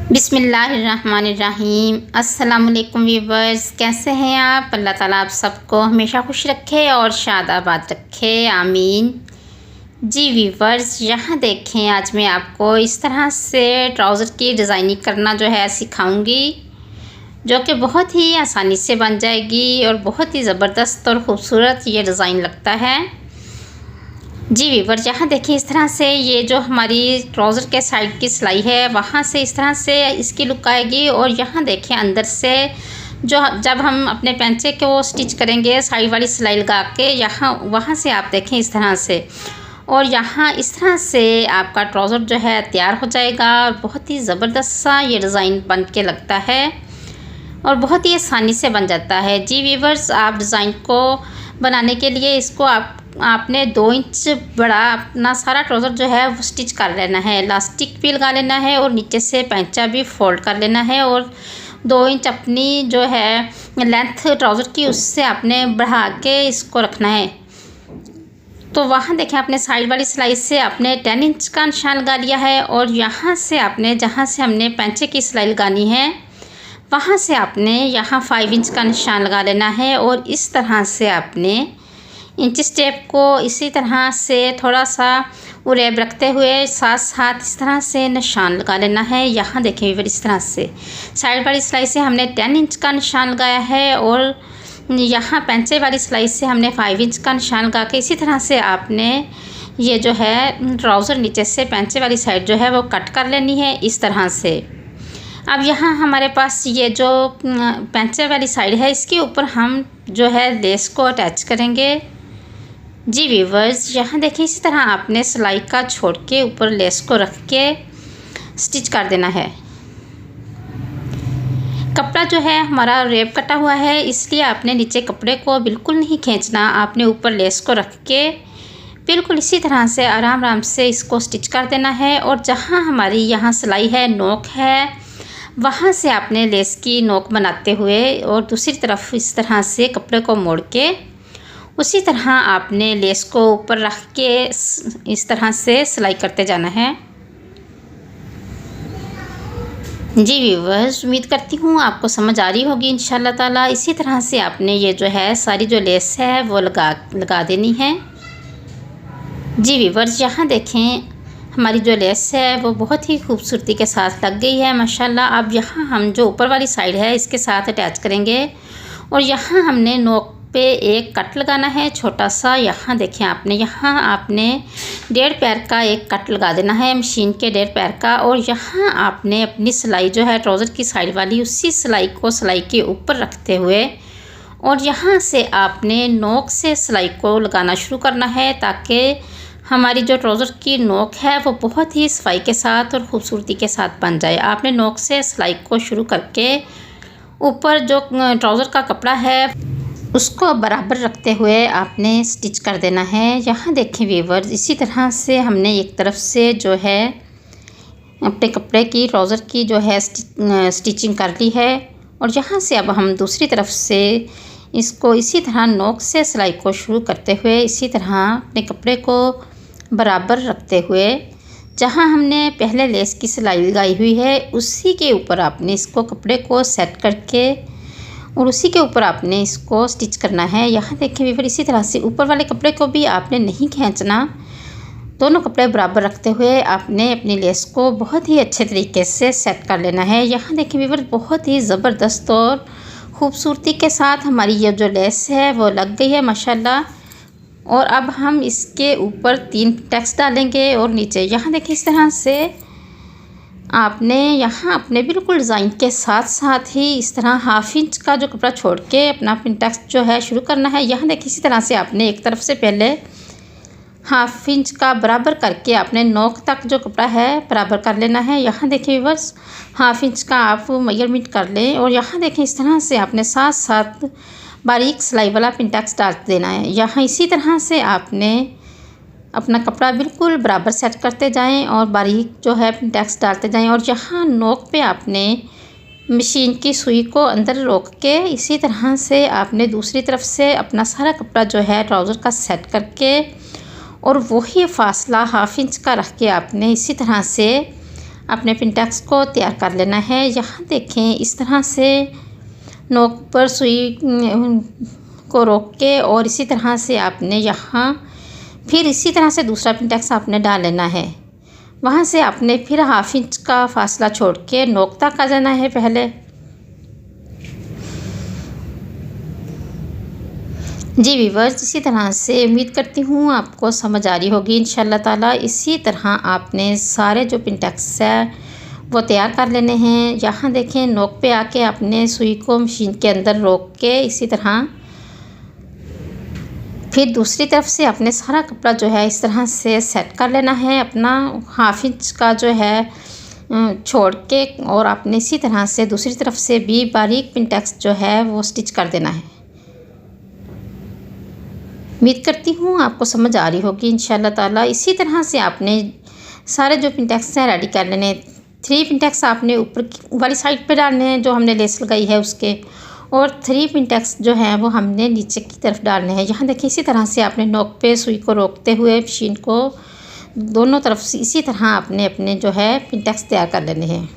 बिस्मिल्लाहिर्रहमानिर्रहीम। अस्सलाम वालेकुम व्यूवर्स, कैसे हैं आप? अल्लाह ताला आप सबको हमेशा खुश रखे और शादाबाद रखे, आमीन। जी व्यूवर्स, यहाँ देखें, आज मैं आपको इस तरह से ट्राउज़र की डिज़ाइनिंग करना जो है सिखाऊंगी, जो कि बहुत ही आसानी से बन जाएगी और बहुत ही ज़बरदस्त और ख़ूबसूरत ये डिज़ाइन लगता है। जी व्यूवर्स, यहाँ देखिए, इस तरह से ये जो हमारी ट्राउज़र के साइड की सिलाई है, वहाँ से इस तरह से इसकी लुक आएगी। और यहाँ देखिए, अंदर से जो जब हम अपने पैंचे को स्टिच करेंगे साइड वाली सिलाई लगा के, यहाँ वहाँ से आप देखें इस तरह से, और यहाँ इस तरह से आपका ट्राउज़र जो है तैयार हो जाएगा। और बहुत ही ज़बरदस्त सा ये डिज़ाइन बन के लगता है और बहुत ही आसानी से बन जाता है। जी व्यूवर्स, आप डिज़ाइन को बनाने के लिए इसको आपने 2 इंच बड़ा अपना सारा ट्राउज़र जो है वो स्टिच कर लेना है। इलास्टिक भी लगा लेना है और नीचे से पैंचा भी फोल्ड कर लेना है। और 2 इंच अपनी जो है लेंथ ट्राउज़र की, उससे आपने बढ़ा के इसको रखना है। तो वहाँ देखें, आपने साइड वाली सिलाई से आपने 10 इंच का निशान लगा लिया है। और यहाँ से आपने, जहाँ से हमने पैंचे की सिलाई लगानी है, वहाँ से आपने यहाँ 5 इंच का निशान लगा लेना है। और इस तरह से आपने इंच स्टेप को इसी तरह से थोड़ा सा उरेब रखते हुए साथ साथ इस तरह से निशान लगा लेना है। यहाँ देखें व्यूअर, इस तरह से साइड वाली सिलाई से हमने 10 इंच का निशान लगाया है और यहाँ पैंचे वाली सिलाई से हमने 5 इंच का निशान लगा के इसी तरह से आपने ये जो है ट्राउज़र नीचे से पैंचे वाली साइड जो है वो कट कर लेनी है इस तरह से। अब यहाँ हमारे पास ये जो पैंचे वाली साइड है, इसके ऊपर हम जो है लेस को अटैच करेंगे। जी व्यूवर्स, यहाँ देखिए, इसी तरह आपने सिलाई का छोड़ के ऊपर लेस को रख के स्टिच कर देना है। कपड़ा जो है हमारा रेप कटा हुआ है, इसलिए आपने नीचे कपड़े को बिल्कुल नहीं खींचना। आपने ऊपर लेस को रख के बिल्कुल इसी तरह से आराम आराम से इसको स्टिच कर देना है। और जहाँ हमारी यहाँ सिलाई है, नोक है, वहाँ से आपने लेस की नोक बनाते हुए और दूसरी तरफ इस तरह से कपड़े को मोड़ के उसी तरह आपने लेस को ऊपर रख के इस तरह से सिलाई करते जाना है। जी व्यूवर्स, उम्मीद करती हूँ आपको समझ आ रही होगी इंशाल्लाह ताला। इसी तरह से आपने ये जो है सारी जो लेस है वो लगा देनी है। जी व्यूवर्स, यहाँ देखें, हमारी जो लेस है वो बहुत ही खूबसूरती के साथ लग गई है माशाल्लाह। अब यहाँ हम जो ऊपर वाली साइड है इसके साथ अटैच करेंगे और यहाँ हमने नोक पे एक कट लगाना है छोटा सा। यहाँ देखें, यहाँ आपने 1.5 पैर का एक कट लगा देना है, मशीन के 1.5 पैर का। और यहाँ आपने अपनी सिलाई जो है ट्राउज़र की साइड वाली, उसी सिलाई को सिलाई के ऊपर रखते हुए और यहाँ से आपने नोक से सिलाई को लगाना शुरू करना है, ताकि हमारी जो ट्राउज़र की नोक है वो बहुत ही सफाई के साथ और ख़ूबसूरती के साथ बन जाए। आपने नोक से सिलाई को शुरू करके ऊपर जो ट्राउज़र का कपड़ा है उसको बराबर रखते हुए आपने स्टिच कर देना है। यहाँ देखें व्यूअर्स, इसी तरह से हमने एक तरफ से जो है अपने कपड़े की ट्राउज़र की जो है स्टिचिंग कर ली है। और यहाँ से अब हम दूसरी तरफ से इसको इसी तरह नोक से सिलाई को शुरू करते हुए इसी तरह अपने कपड़े को बराबर रखते हुए, जहाँ हमने पहले लेस की सिलाई लगाई हुई है उसी के ऊपर आपने इसको कपड़े को सेट करके और उसी के ऊपर आपने इसको स्टिच करना है। यहाँ देखिए व्यूअर, इसी तरह से ऊपर वाले कपड़े को भी आपने नहीं खींचना। दोनों कपड़े बराबर रखते हुए आपने अपनी लेस को बहुत ही अच्छे तरीके से सेट कर लेना है। यहाँ देखिए व्यूअर, बहुत ही ज़बरदस्त और ख़ूबसूरती के साथ हमारी ये जो लेस है वो लग गई है माशाल्लाह। और अब हम इसके ऊपर 3 टैक्स डालेंगे और नीचे यहाँ देखिए इस तरह से आपने यहाँ अपने बिल्कुल डिज़ाइन के साथ साथ ही इस तरह 1/2 इंच का जो कपड़ा छोड़ के अपना पिन टैक्स जो है शुरू करना है। यहाँ देखिए, इसी तरह से आपने एक तरफ से पहले 1/2 इंच का बराबर करके आपने नोक तक जो कपड़ा है बराबर कर लेना है। यहाँ देखिए बस 1/2 इंच का आप मेजरमेंट कर लें और यहाँ देखें इस तरह से आपने साथ साथ बारीक सिलाई वाला पिन टैक्स डाल देना है। यहाँ इसी तरह से आपने अपना कपड़ा बिल्कुल बराबर सेट करते जाएं और बारीक जो है टैक्स डालते जाएं। और यहाँ नोक पे आपने मशीन की सुई को अंदर रोक के इसी तरह से आपने दूसरी तरफ से अपना सारा कपड़ा जो है ट्राउज़र का सेट करके और वही फासला 1/2 इंच का रख के आपने इसी तरह से अपने पिंटेक्स को तैयार कर लेना है। यहाँ देखें इस तरह से नोक पर सुई को रोक के और इसी तरह से आपने यहाँ फिर इसी तरह से दूसरा पिंटेक्स आपने डाल लेना है। वहाँ से आपने फिर 1/2 इंच का फासला छोड़ के नोक तक आ जाना है पहले। जी व्यूअर्स, इसी तरह से उम्मीद करती हूँ आपको समझ आ रही होगी इंशाल्लाह ताला। इसी तरह आपने सारे जो पिंटेक्स है वो तैयार कर लेने हैं। यहाँ देखें नोक पे आके आपने सुई को मशीन के अंदर रोक के इसी तरह फिर दूसरी तरफ से आपने सारा कपड़ा जो है इस तरह से सेट कर लेना है अपना 1/2 इंच का जो है छोड़ के, और आपने इसी तरह से दूसरी तरफ से भी बारीक पिंटेक्स जो है वो स्टिच कर देना है। उम्मीद करती हूँ आपको समझ आ रही होगी इंशाल्लाह ताला। इसी तरह से आपने सारे जो पिंटेक्स हैं रेडी कर लेने। 3 पिंटेक्स आपने ऊपर वाली साइड पे डालने हैं जो हमने लेस लगाई है उसके, और 3 पिंटेक्स जो हैं वो हमने नीचे की तरफ डालने हैं। यहाँ देखिए इसी तरह से आपने नोक पे सुई को रोकते हुए मशीन को दोनों तरफ से इसी तरह आपने अपने जो है पिंटेक्स तैयार कर लेने हैं।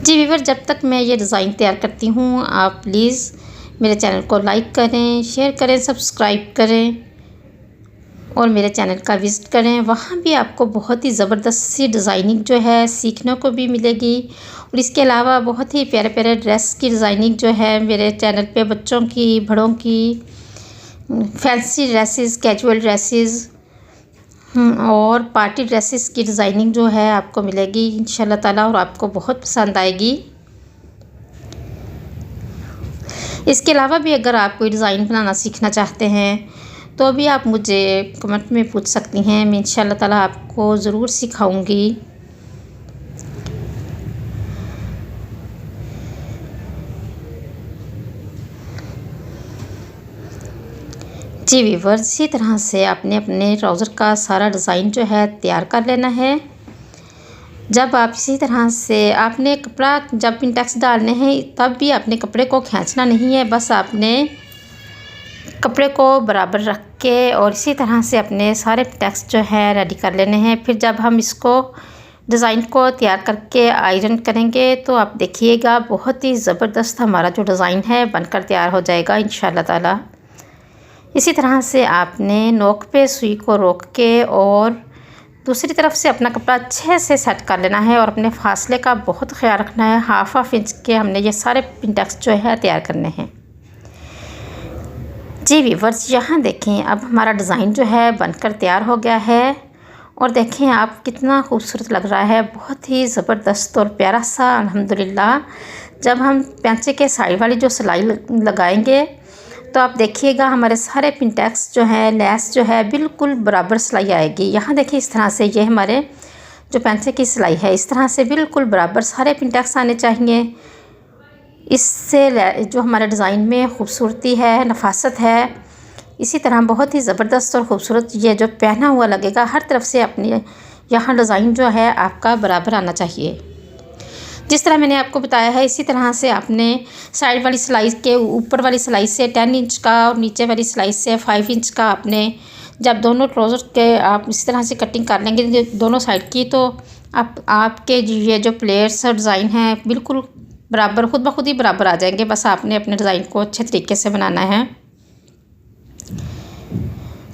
जी व्यूअर, जब तक मैं ये डिज़ाइन तैयार करती हूँ आप प्लीज़ मेरे चैनल को लाइक करें, शेयर करें, सब्सक्राइब करें और मेरे चैनल का विज़िट करें। वहाँ भी आपको बहुत ही ज़बरदस्त सी डिज़ाइनिंग जो है सीखने को भी मिलेगी, और इसके अलावा बहुत ही प्यारे प्यारे ड्रेस की डिज़ाइनिंग जो है मेरे चैनल पे बच्चों की, बड़ों की, फैंसी ड्रेसेस, कैजुअल ड्रेसेस और पार्टी ड्रेसेस की डिज़ाइनिंग जो है आपको मिलेगी इंशाल्लाह ताला, और आपको बहुत पसंद आएगी। इसके अलावा भी अगर आप कोई डिज़ाइन बनाना सीखना चाहते हैं तो भी आप मुझे कमेंट में पूछ सकती हैं, मैं इंशाल्लाह ताला आपको ज़रूर सिखाऊंगी। जी व्यूअर्स, इसी तरह से आपने अपने ट्राउज़र का सारा डिज़ाइन जो है तैयार कर लेना है। जब आप इसी तरह से आपने कपड़ा जब पिंटेक्स डालने हैं तब भी आपने कपड़े को खींचना नहीं है, बस आपने कपड़े को बराबर रख के और इसी तरह से अपने सारे पिंटेक्स जो है रेडी कर लेने हैं। फिर जब हम इसको डिज़ाइन को तैयार करके आयरन करेंगे तो आप देखिएगा बहुत ही ज़बरदस्त हमारा जो डिज़ाइन है बनकर तैयार हो जाएगा इंशाल्लाह ताला। इसी तरह से आपने नोक पे सुई को रोक के और दूसरी तरफ से अपना कपड़ा अच्छे से सेट कर लेना है, और अपने फासले का बहुत ख्याल रखना है। 1/2 इंच के हमने ये सारे पिंटेक्स जो है तैयार करने हैं। जी व्यूअर्स, यहाँ देखें अब हमारा डिज़ाइन जो है बनकर तैयार हो गया है, और देखें आप कितना खूबसूरत लग रहा है, बहुत ही ज़बरदस्त और प्यारा सा अल्हम्दुलिल्लाह। जब हम पैंचे के साइड वाली जो सिलाई लगाएंगे तो आप देखिएगा हमारे सारे पिंटेक्स जो है लेस जो है बिल्कुल बराबर सिलाई आएगी। यहाँ देखिए इस तरह से ये हमारे जो पैंचे की सिलाई है इस तरह से बिल्कुल बराबर सारे पिंटेक्स आने चाहिए। इससे जो हमारे डिज़ाइन में खूबसूरती है, नफासत है, इसी तरह बहुत ही ज़बरदस्त और ख़ूबसूरत ये जो पहना हुआ लगेगा। हर तरफ से अपने यहाँ डिज़ाइन जो है आपका बराबर आना चाहिए। जिस तरह मैंने आपको बताया है इसी तरह से आपने साइड वाली सिलाई के ऊपर वाली सिलाई से 10 इंच का और नीचे वाली सिलाई से 5 इंच का आपने जब दोनों ट्राउज़र के आप इस तरह से कटिंग कर लेंगे दोनों साइड की, तो आपके ये जो प्लेट्स और डिज़ाइन हैं बिल्कुल बराबर खुद ब खुद ही बराबर आ जाएंगे। बस आपने अपने डिज़ाइन को अच्छे तरीके से बनाना है।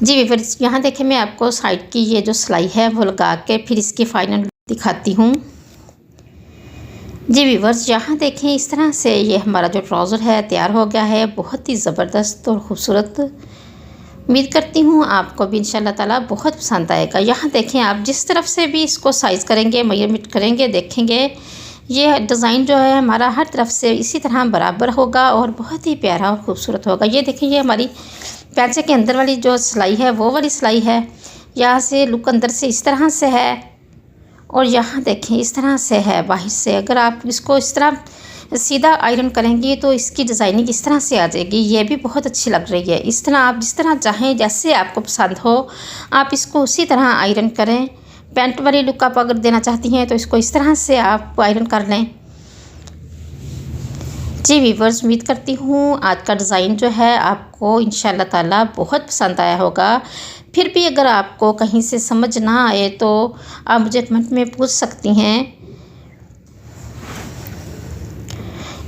जी व्यूअर्स, यहाँ देखें मैं आपको साइड की ये जो सिलाई है वो लगा के फिर इसकी फाइनल दिखाती हूँ। जी व्यूअर्स, यहाँ देखें इस तरह से ये हमारा जो ट्राउज़र है तैयार हो गया है, बहुत ही ज़बरदस्त और ख़ूबसूरत। उम्मीद करती हूँ आपको भी इंशाल्लाह ताला बहुत पसंद आएगा। यहाँ देखें आप जिस तरफ से भी इसको साइज़ करेंगे, मेजरमेंट करेंगे, देखेंगे ये डिज़ाइन जो है हमारा हर तरफ से इसी तरह बराबर होगा और बहुत ही प्यारा और ख़ूबसूरत होगा। ये देखें ये हमारी पैंचे के अंदर वाली जो सिलाई है वो वाली सिलाई है, यहाँ से लुक अंदर से इस तरह से है, और यहाँ देखें इस तरह से है बाहर से। अगर आप इसको इस तरह सीधा आयरन करेंगी तो इसकी डिज़ाइनिंग इस तरह से आ जाएगी, ये भी बहुत अच्छी लग रही है। इस तरह आप जिस तरह चाहें जैसे आपको पसंद हो आप इसको उसी तरह आयरन करें। पैंट वाली लुक आप अगर देना चाहती हैं तो इसको इस तरह से आप आयरन कर लें। जी व्यूअर्स, उम्मीद करती हूँ आज का डिज़ाइन जो है आपको इंशाल्लाह ताला बहुत पसंद आया होगा। फिर भी अगर आपको कहीं से समझ ना आए तो आप मुझे कमेंट में पूछ सकती हैं।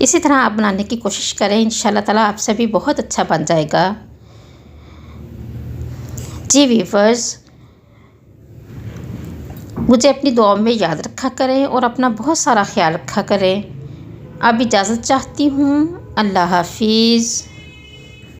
इसी तरह आप बनाने की कोशिश करें, इंशाल्लाह ताला आपसे भी बहुत अच्छा बन जाएगा। जी व्यूअर्स, मुझे अपनी दुआ में याद रखा करें और अपना बहुत सारा ख्याल रखा करें। अब इजाज़त चाहती हूँ। अल्लाह हाफिज़।